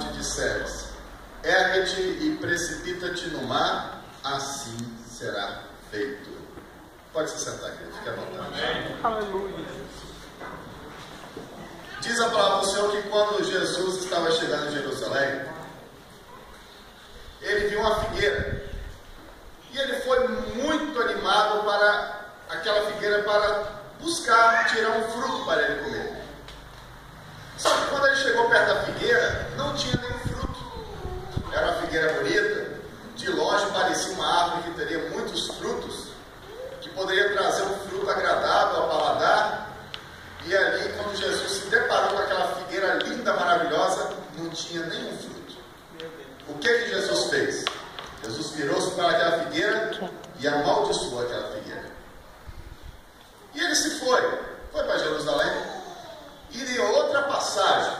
te disseres, ergue-te e precipita-te no mar, assim será feito. Pode se sentar, querido, fique à vontade. Aleluia. Diz a palavra do Senhor que quando Jesus estava chegando em Jerusalém, ele viu uma figueira. E ele foi muito animado para aquela figueira para buscar tirar um fruto para ele comer. Só que quando ele chegou perto da figueira, não tinha nenhum fruto. Era uma figueira bonita, de longe parecia uma árvore que teria muitos frutos, que poderia trazer um fruto agradável ao paladar. E ali, quando Jesus se deparou com aquela figueira linda, maravilhosa, não tinha nenhum fruto. O que Jesus fez? Jesus virou-se para aquela figueira e amaldiçoou aquela figueira. E ele se foi para Jerusalém. E em outra passagem,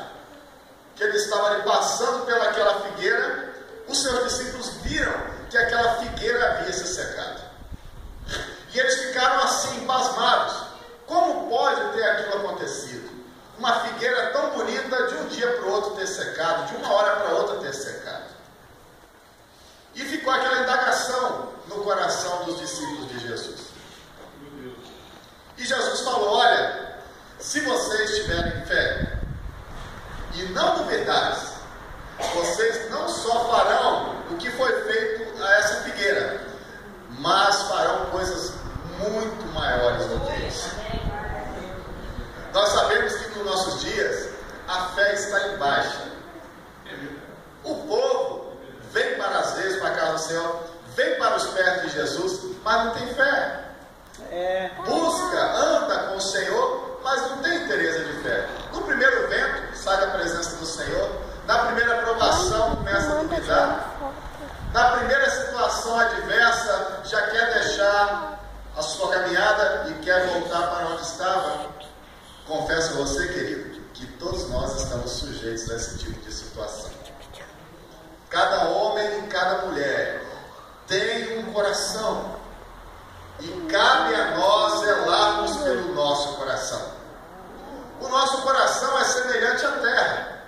que ele estava ali passando pelaquela figueira, os seus discípulos viram que aquela figueira havia se secado. E eles ficaram assim, pasmados. Como pode ter aquilo acontecido? Uma figueira tão bonita, de um dia para o outro ter secado, de uma hora para outra ter secado. E ficou aquela indagação no coração dos discípulos de Jesus. E Jesus falou: olha, se vocês tiverem fé e não duvidarem, vocês não só farão o que foi feito a essa figueira, mas farão coisas muito maiores do que isso. Nós sabemos que nos nossos dias a fé está em baixa. O povo vem às vezes para a casa do Senhor, vem para os pés de Jesus, mas não tem fé. Busca, anda com o Senhor, mas não tem interesse de fé. No primeiro vento, sai da presença do Senhor. Na primeira provação, começa a duvidar. Na primeira situação adversa, já quer deixar a sua caminhada e quer voltar para onde estava. Confesso a você, querido, que todos nós estamos sujeitos a esse tipo de situação. Cada homem e cada mulher tem um coração. E cabe a nós zelarmos pelo nosso coração. O nosso coração é semelhante à terra.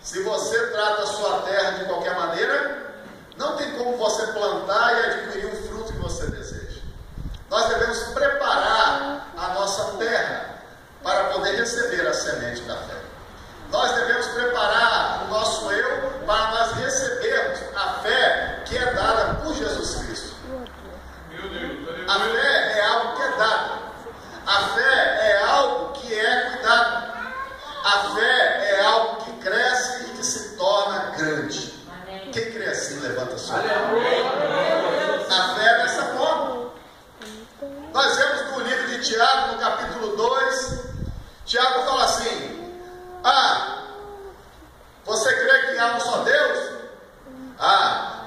Se você trata a sua terra de qualquer maneira, não tem como você plantar e adquirir o fruto que você deseja. Nós devemos preparar a nossa terra para poder receber a semente da fé. Nós devemos preparar o nosso eu para nós recebermos a fé que é dada por Jesus Cristo. A fé é algo que é dado. A fé é algo que é cuidado. A fé é algo que cresce e que se torna grande. Quem crê assim, levanta a sua mão. A fé é dessa forma. Nós vemos no livro de Tiago, no capítulo 2, Tiago fala assim: você crê que há um só Deus?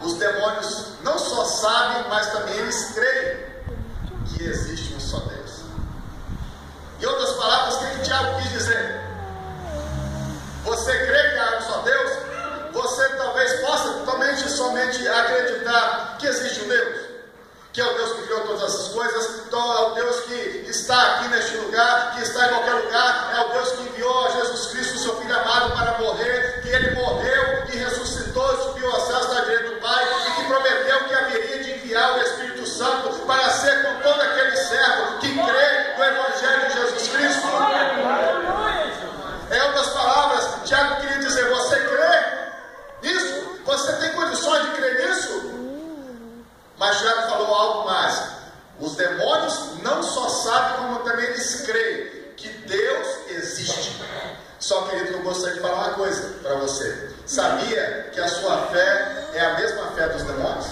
Os demônios não só sabem, mas também eles creem que existe um só Deus. Em outras palavras, o que Tiago quis dizer? Você crê que há um só Deus? Você talvez possa somente acreditar que existe um Deus, que é o Deus que criou todas essas coisas, então é o Deus que está aqui neste lugar, que está em qualquer lugar, é o Deus que enviou a Jesus Cristo, seu Filho amado, para morrer, que Ele morreu e ressuscitou, subiu aos céus da direita do Pai, e que prometeu que haveria de enviar o Espírito Santo para ser com todo aquele servo que crê no Evangelho de Jesus Cristo. Em outras palavras, Tiago queria dizer: você crê nisso? Você tem condições de crer nisso? Mas Tiago falou algo mais. Os demônios não só sabem, como também eles creem que Deus existe. Só, querido, eu gostaria de falar uma coisa para você. Sabia que a sua fé é a mesma fé dos demônios?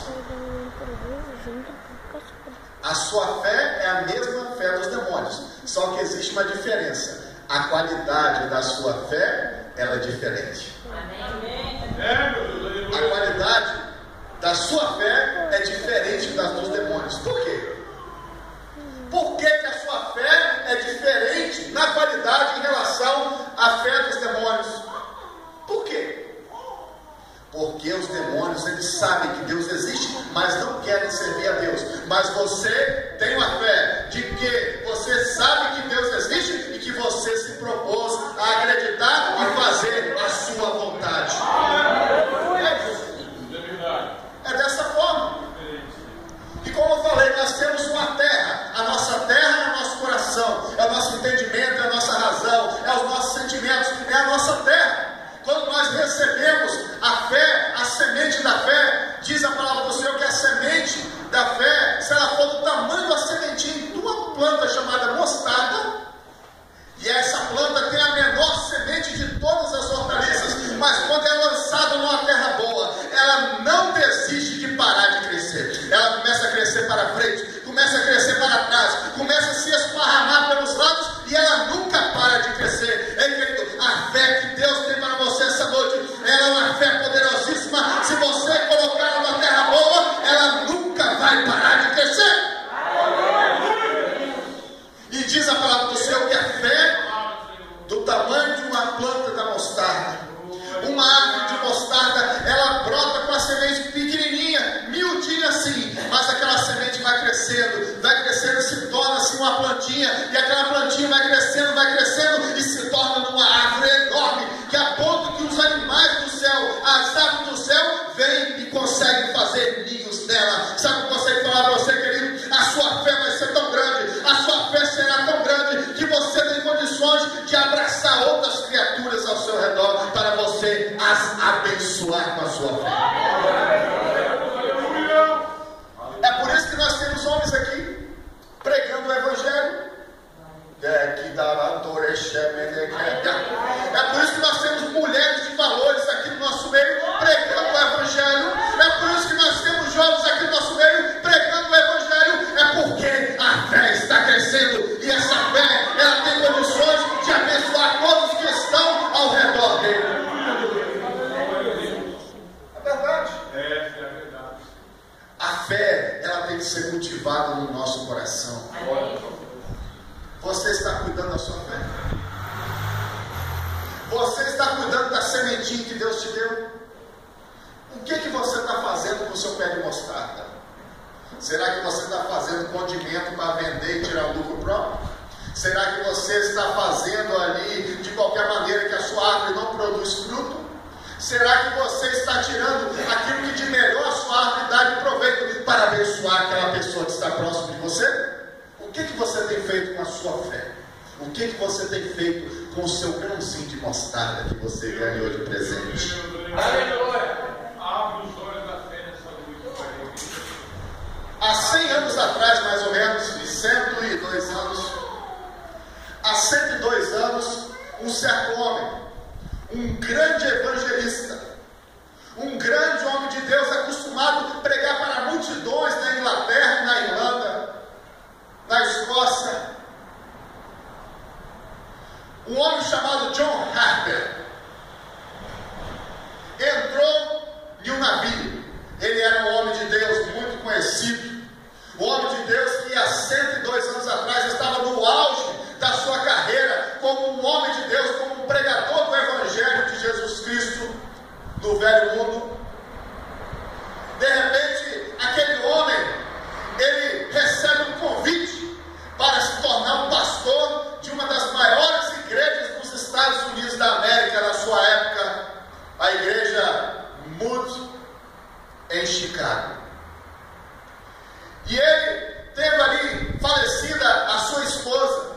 A sua fé é a mesma fé dos demônios. Só que existe uma diferença. A qualidade da sua fé, ela é diferente. A qualidade da sua fé é diferente das dos demônios. Por quê? Por que a sua fé é diferente na qualidade em relação à fé dos demônios? Por quê? Porque os demônios, eles sabem que Deus existe, mas não querem servir a Deus. Mas você tem uma fé de que você sabe que Deus existe e que você se propôs a acreditar e fazer a sua vontade. recebemos a fé, a semente da fé, diz a palavra do Senhor que a semente da fé, se ela for do tamanho da sementinha de uma planta chamada mostarda, e essa planta tem a menor semente de todas as hortaliças, mas quando é lançada numa terra boa, ela não desiste de parar de crescer. Ela começa a crescer para frente, começa a crescer para trás, começa a se esparramar pelos lados, e ela nunca para de crescer. Ei, querido, a fé que Deus tem para você essa noite, ela é uma fé poderosíssima. Se você colocar ela numa terra boa, ela nunca vai parar de crescer. E diz a palavra do Senhor que a fé do tamanho de uma planta da mostarda, uma árvore de mostarda, ela brota com a semente pequenininha, miudinha assim, mas aquela semente vai crescendo e se torna assim uma plantinha, e aquela plantinha vai crescendo e se torna uma árvore enorme, que a ponto que os animais do céu, as aves do céu, vêm e conseguem fazer ninhos nela. Sabe o que eu consigo falar para você, querido? A sua fé vai ser tão grande, a sua fé será tão grande, que você tem condições de abraçar outras criaturas ao seu redor, para você as abençoar com a sua fé. É por isso que nós temos homens aqui pregando o Evangelho. É por isso que nós temos mulheres de valores aqui no nosso meio pregando o Evangelho. É por isso que nós temos jovens aqui no nosso meio pregando o Evangelho. É porque a fé está crescendo, e essa fé, ela tem condições de abençoar todos que estão ao redor dele. É verdade. É verdade. A fé, ela tem que ser cultivada no nosso coração. Você está cuidando da sua fé? Você está cuidando da sementinha que Deus te deu? O que você está fazendo com o seu pé de mostarda? Será que você está fazendo condimento para vender e tirar um lucro próprio? Será que você está fazendo ali de qualquer maneira que a sua árvore não produz fruto? Será que você está tirando aquilo que de melhor a sua árvore dá de proveito para abençoar aquela pessoa que está próximo de você? O que você tem feito com a sua fé? O que você tem feito com o seu grãozinho de mostarda que você ganhou de presente? Aleluia! Abre os olhos da fé nessa noite. Há 100 anos atrás, mais ou menos, 102 anos, há 102 anos, um certo homem, um grande evangelista, um grande homem de Deus, acostumado a pregar para multidões na Inglaterra e na Irlanda, na Escócia, um homem chamado John Harper entrou em um navio. Ele era um homem de Deus muito conhecido, um homem de Deus que há 102 anos atrás estava no auge da sua carreira como um homem de Deus, como um pregador do Evangelho de Jesus Cristo no Velho Mundo. De repente, aquele homem, ele recebe um convite para se tornar um pastor de uma das maiores igrejas dos Estados Unidos da América na sua época, a igreja Moody em Chicago. E ele teve ali falecida a sua esposa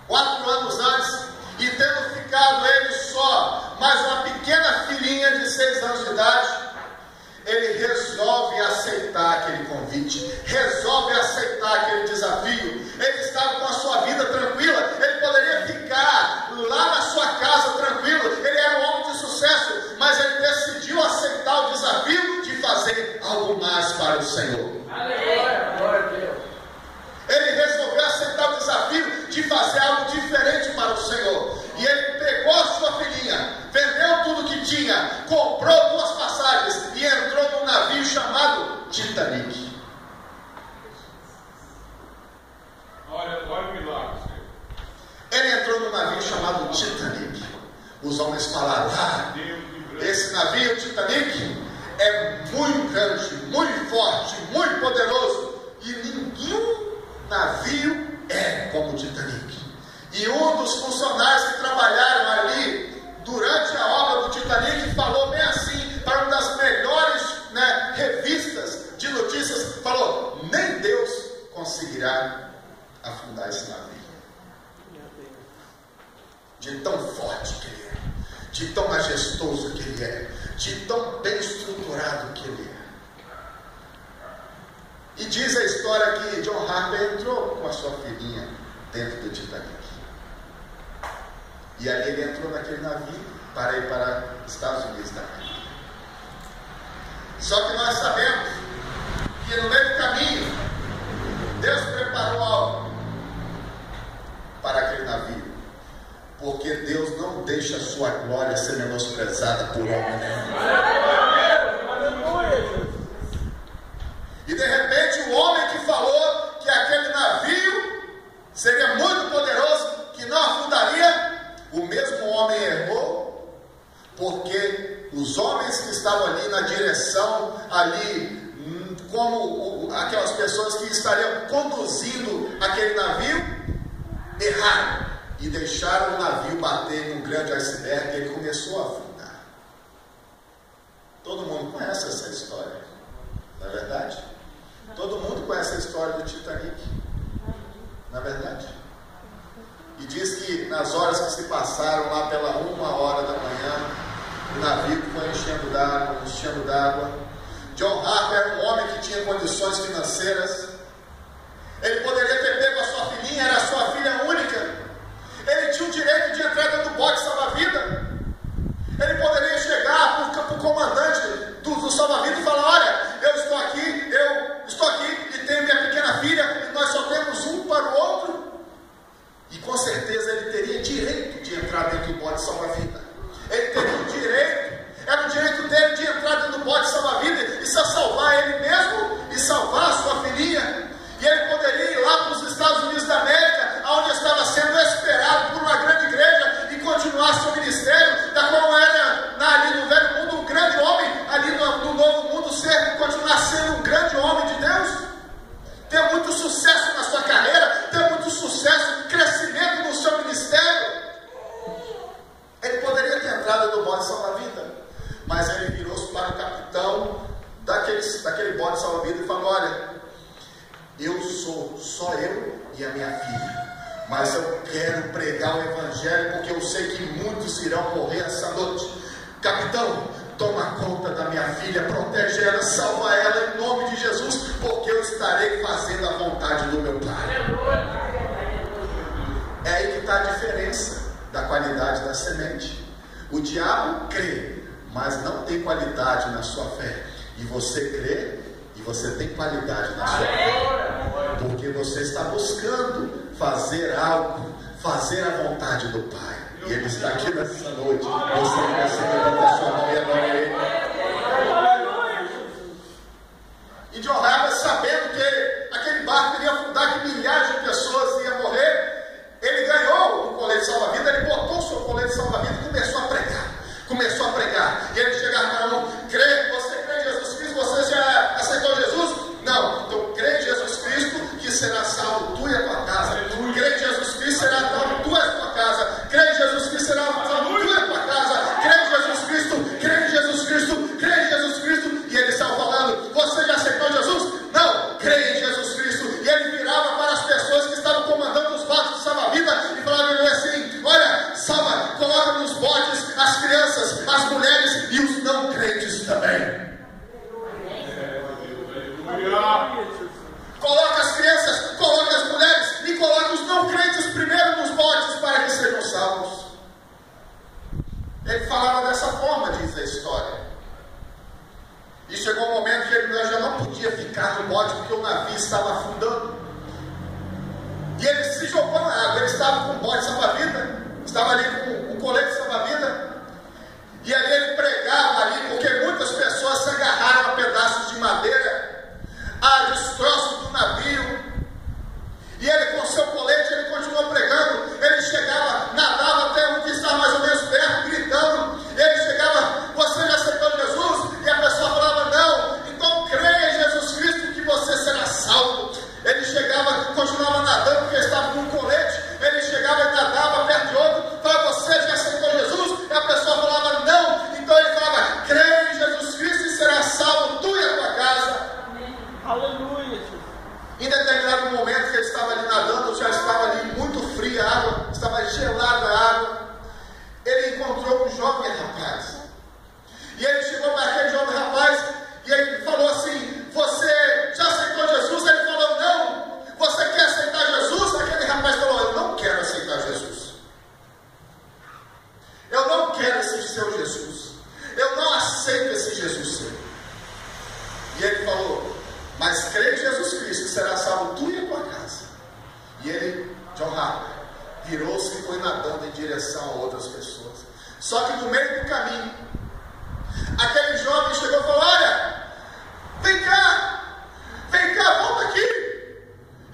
4 anos antes, e tendo ficado ele só, mais uma pequena filhinha de 6 anos de idade, ele resolve aceitar aquele convite, resolve aceitar aquele desafio. Ele estava com a sua vida tranquila, ele poderia ficar lá na sua casa tranquilo, ele era um homem de sucesso, mas ele decidiu aceitar o desafio de fazer algo mais para o Senhor. Ele resolveu aceitar o desafio de fazer algo diferente para o Senhor. E ele pegou a sua filhinha, vendeu tudo que tinha, comprou 2 passagens e entrou num navio chamado Titanic. Olha o milagre. Ele entrou num navio chamado Titanic. Os homens falaram: esse navio Titanic é muito grande, muito forte, muito poderoso, e nenhum navio é como o Titanic. E um dos funcionários que trabalharam ali durante a obra do Titanic falou bem assim para uma das melhores revistas de notícias, falou: nem Deus conseguirá afundar esse navio, de tão forte que ele é, de tão majestoso que ele é, de tão bem estruturado que ele é. E diz a história que John Harper entrou com a sua filhinha dentro do Titanic. E ali ele entrou naquele navio para ir para os Estados Unidos da América. Só que nós sabemos que no meio do caminho, Deus preparou algo para aquele navio. Porque Deus não deixa a sua glória ser menosprezada por homem. E de repente o homem que falou que aquele navio seria muito poderoso, que não afundaria, o mesmo homem errou, porque os homens que estavam ali na direção, ali como aquelas pessoas que estariam conduzindo aquele navio, erraram e deixaram o navio bater num grande iceberg e ele começou a afundar. Todo mundo conhece essa história, não é verdade? Todo mundo conhece a história do Titanic, não é verdade? E diz que nas horas que se passaram lá pela 1h da manhã, o navio foi enchendo d'água. John Harper era um homem que tinha condições financeiras. Ele poderia ter pego a sua filhinha, era a sua filha única. Ele tinha o direito de entrar dentro do bote salva-vida. Ele poderia chegar para o comandante do salva-vida e falar: olha, eu estou aqui e tenho minha pequena filha, e nós só temos um para o outro. E com certeza ele teria direito de entrar dentro do bote salva-vida. Ele teria o direito, era o direito dele de entrar dentro do bote salva-vida e se salvar ele mesmo e salvar a sua filhinha. E ele poderia ir lá para os Estados Unidos da América, onde estava sendo esperado por uma grande igreja, e continuar seu ministério, da qual era ali no velho mundo um grande homem, ali no novo mundo continuar sendo um grande homem de Deus, ter muito sucesso na sua carreira, ter muito sucesso, crescimento no seu ministério. Ele poderia ter entrado no bote salva-vida, mas ele virou-se para o capitão daquele bote salva-vida e falou: olha, eu sou só eu e a minha filha, mas eu quero pregar o evangelho, porque eu sei que muitos irão morrer essa noite. Capitão, toma conta da minha filha, protege ela, salva ela em nome de Jesus, porque eu estarei fazendo a vontade do meu Pai. É aí que está a diferença da qualidade da semente. O diabo crê, mas não tem qualidade na sua fé. E você crê e você tem qualidade na sua fé, porque você está buscando fazer algo, fazer a vontade do Pai. E Ele está aqui nessa noite. Você consegue levantar sua mão e adorar Ele. E John Harper, sabendo que aquele barco iria afundar, que milhares de pessoas iam morrer, ele ganhou o colete salva-vida, ele botou o seu colete salva-vida e começou a pregar. E ele chegava para um: você crê em Jesus Cristo? Você já aceitou Jesus? Não. Então crê em Jesus Cristo, que será salvo tu e a tua casa. Crê em Jesus Cristo, será salvo tu e a tua casa. Crê em Jesus Cristo, será salvo tu e a tua casa. Crê em Jesus Cristo, crê em Jesus Cristo, crê em Jesus Cristo. E ele estava falando: você já aceitou Jesus? Não. Crê em Jesus Cristo. E ele virava para as pessoas que estavam comandando os barcos de salva-vida e falava assim: olha, salva, coloca nos botes as crianças, as mulheres e os não crentes também. Coloca as crianças, coloca as mulheres e coloca os não crentes primeiro nos botes para que sejam salvos. Ele falava dessa forma, diz a história. E chegou um momento que ele já não podia ficar no bote porque o navio estava afundando. E ele se jogou na água. Ele estava com um bote salva-vida, estava ali com um colete salva-vida. E ali ele pregava ali, porque muitas pessoas se agarraram a pedaços de madeira, a destroços do navio. E ele, com seu colete, ele continuou pregando. Ele chegava, nadava até um que estava mais ou menos perto, gritando. Ele chegava: você já aceitou Jesus? E a pessoa falava: não. Então creia em Jesus Cristo que você será salvo. Ele chegava, continuava nadando, porque estava com um colete. Ele chegava e nadava perto de outro, falava: você já aceitou Jesus? E a pessoa falava: não. Então ele aceito esse Jesus seu. E ele falou, mas crê em Jesus Cristo, que será salvo tu e a tua casa. E ele, John Harper, virou-se e foi nadando em direção a outras pessoas. Só que no meio do caminho, aquele jovem chegou e falou, olha, vem cá, volta aqui.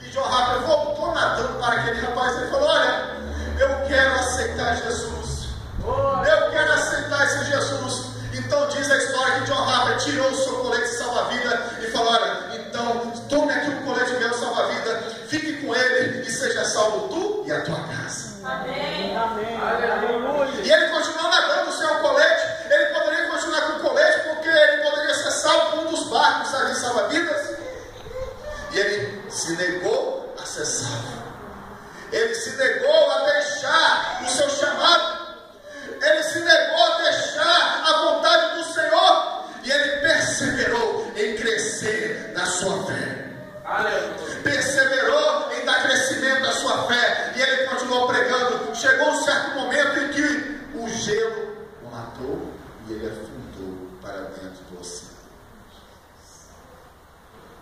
E John Harper voltou nadando para aquele rapaz e ele falou, olha, eu quero aceitar Jesus. Eu quero aceitar esse Jesus. Então diz a história que John Harper tirou o seu colete de salva-vida e falou, olha, então tome aqui o colete meu salva-vida, fique com ele e seja salvo tu e a tua casa. Amém. Amém. Aleluia. E ele continuou nadando sem o colete. Ele poderia continuar com o colete porque ele poderia ser salvo por um dos barcos ali salva-vidas. E ele se negou a ser salvo. Ele se negou a deixar o seu chamado. Ele se negou a deixar a vontade do Senhor. E ele perseverou em crescer na sua fé. Perseverou em dar crescimento à sua fé. E ele continuou pregando. Chegou um certo momento em que o gelo o matou e ele afundou para dentro do oceano.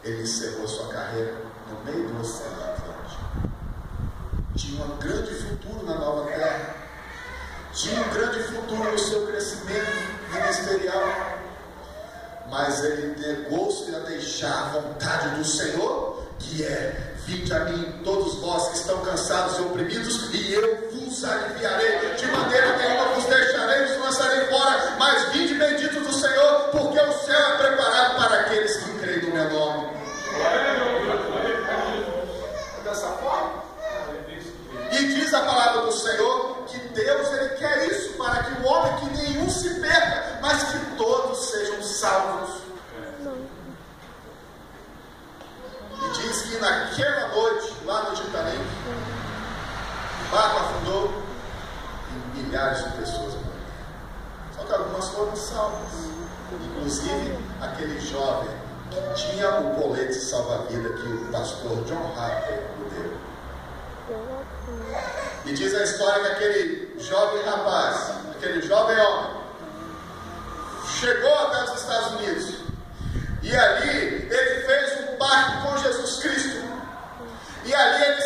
Ele encerrou sua carreira no meio do oceano Atlântico. Tinha um grande futuro na nova terra. Tinha um grande futuro no seu crescimento ministerial. Mas ele negou-se a deixar a vontade do Senhor, que é: vinde a mim todos vós que estão cansados e oprimidos, e eu vos aliviarei. De maneira nenhuma vos deixarei, vos lançarei fora. Mas vinde bendito do Senhor, porque o céu é preparado para aqueles que creem no meu nome. Dessa forma. E diz a palavra do Senhor que Deus, Ele quer isso, para que o homem, que nenhum se perca, mas que todos sejam salvos. E diz que naquela noite, lá no Titanic, o barco afundou e milhares de pessoas morreram. Só que algumas foram salvas. Inclusive aquele jovem que tinha o colete salva-vida que o pastor John Harper o deu. E diz a história que aquele jovem rapaz, aquele jovem homem, chegou até os Estados Unidos. E ali ele fez um pacto com Jesus Cristo. E ali ele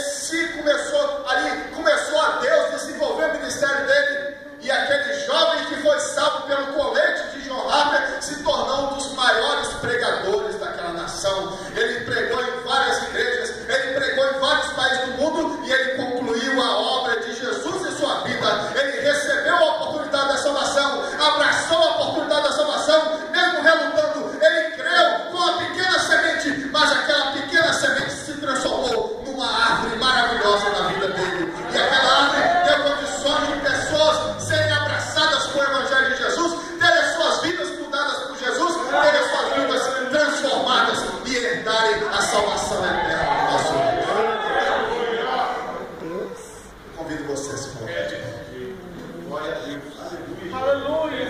começou a Deus desenvolver o ministério dele. E aquele jovem que foi salvo pelo colete de John Harper se tornou um dos maiores pregadores daquela nação. Ele pregou em várias igrejas, ele pregou em vários países do mundo, e ele concluiu a obra de Jesus em sua vida. Ele recebeu a oportunidade da salvação, abraçou a oportunidade da salvação, mesmo relutando. Ele creu com uma pequena semente, mas aquela pequena semente se transformou numa árvore maravilhosa na vida dele. E aquela árvore deu condições de pessoas serem abraçadas com o Evangelho de Jesus, terem as suas vidas mudadas por Jesus, terem as suas vidas transformadas e herdarem a salvação eterna do nosso Deus. Eu convido você a se colocar de pé. Glória a Deus. Aleluia.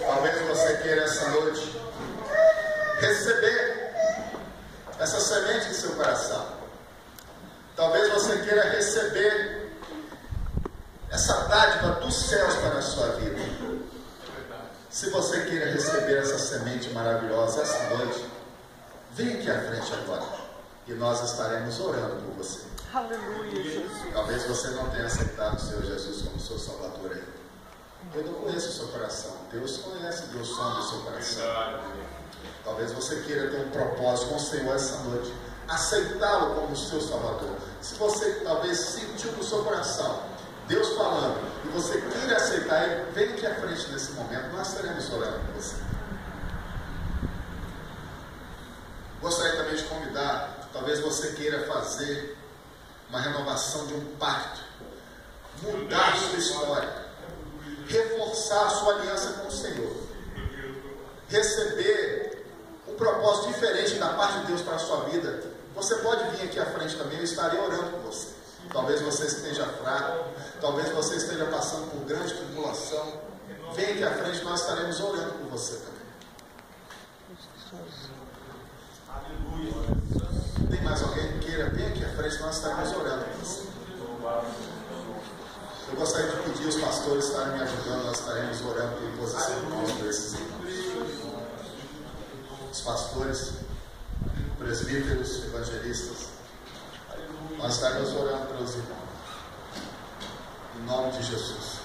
Talvez você queira essa noite receber essa semente em seu coração. Talvez você queira receber essa dádiva dos céus para a sua vida. Se você queira receber essa semente maravilhosa essa noite, vem aqui à frente agora e nós estaremos orando por você. Aleluia, Jesus. Talvez você não tenha aceitado o Senhor Jesus como seu Salvador ainda. Eu não conheço o seu coração. Deus conhece o som do seu coração. Talvez você queira ter um propósito com o Senhor essa noite, aceitá-lo como seu Salvador. Se você talvez sentiu no seu coração Deus falando e você queira aceitar Ele, vem aqui à frente nesse momento. Nós estaremos orando por você. Gostaria também de convidar, talvez você queira fazer uma renovação de um pacto, mudar a sua história, reforçar a sua aliança com o Senhor, receber um propósito diferente da parte de Deus para a sua vida. Você pode vir aqui à frente também, eu estarei orando por você. Talvez você esteja fraco, talvez você esteja passando por grande tribulação. Vem aqui à frente, nós estaremos orando por você também. Tem mais alguém que queira? Vem aqui à frente, nós estaremos orando por você. Eu gostaria de pedir os pastores estarem me ajudando, nós estaremos orando por imposição de mãos por esses irmãos. Os pastores, presbíteros, evangelistas, nós estaremos orando pelos irmãos. Em nome de Jesus.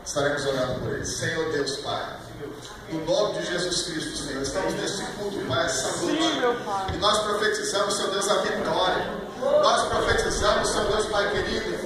Estaremos orando por eles. Senhor Deus Pai, no nome de Jesus Cristo, Senhor, estamos neste culto, Pai, essa noite. Sim, meu Pai. E nós profetizamos, Senhor Deus, a vitória. Nós profetizamos, Senhor Deus, Pai querido,